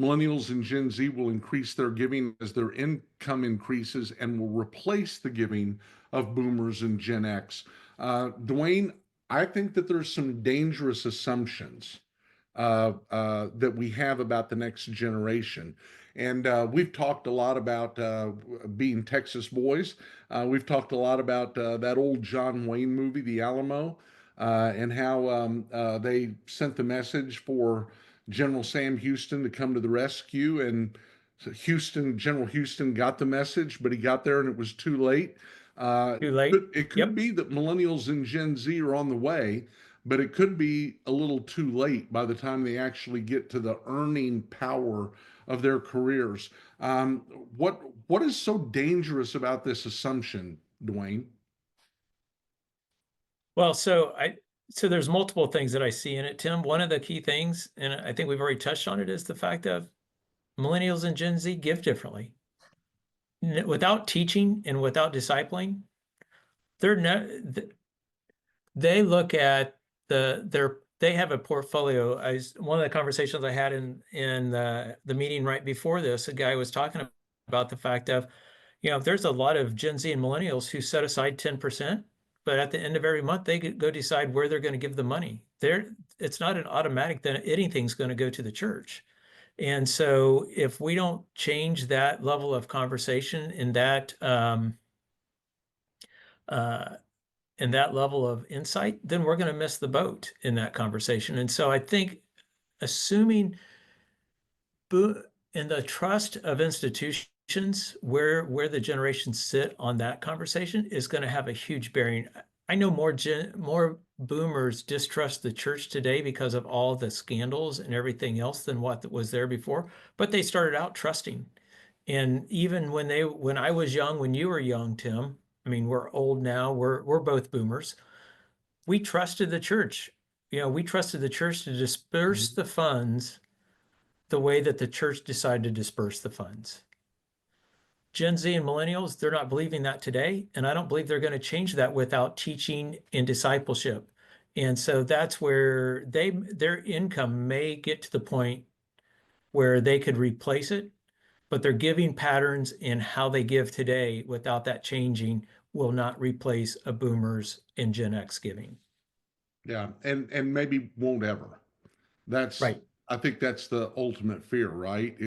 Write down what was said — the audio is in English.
Millennials and Gen Z will increase their giving as their income increases and will replace the giving of boomers and Gen X. Dwayne, I think that there's some dangerous assumptions that we have about the next generation. And we've talked a lot about being Texas boys. We've talked a lot about that old John Wayne movie, The Alamo, and how they sent the message for General Sam Houston to come to the rescue. And so General Houston got the message, but he got there and it was too late. Too late. It could Yep. be that millennials and Gen Z are on the way, but it could be a little too late by the time they actually get to the earning power of their careers. Um, what is so dangerous about this assumption, Dwayne? Well, so there's multiple things that I see in it, Tim. One of the key things, and I think we've already touched on it, is the fact of millennials and Gen Z give differently. Without teaching and without discipling, they're not, they look at they have a portfolio. One of the conversations I had in the meeting right before this, a guy was talking about the fact of, there's a lot of Gen Z and millennials who set aside 10%, but at the end of every month, they go decide where they're going to give the money. It's not an automatic that anything's going to go to the church. And so if we don't change that level of conversation and that level of insight, then we're going to miss the boat in that conversation. And so I think assuming in the trust of institutions where the generations sit on that conversation is going to have a huge bearing. I know more boomers distrust the church today because of all the scandals and everything else than what was there before, but they started out trusting. And even when I was young, when you were young, Tim, I mean, we're old now, we're both boomers. We trusted the church. We trusted the church to disperse Mhm. the funds the way that the church decided to disperse the funds. Gen Z and millennials, they're not believing that today, and I don't believe they're going to change that without teaching and discipleship. And so that's where their income may get to the point where they could replace it, but their giving patterns and how they give today without that changing will not replace a boomers and Gen X giving. Yeah, and maybe won't ever. That's Right. I think that's the ultimate fear, right?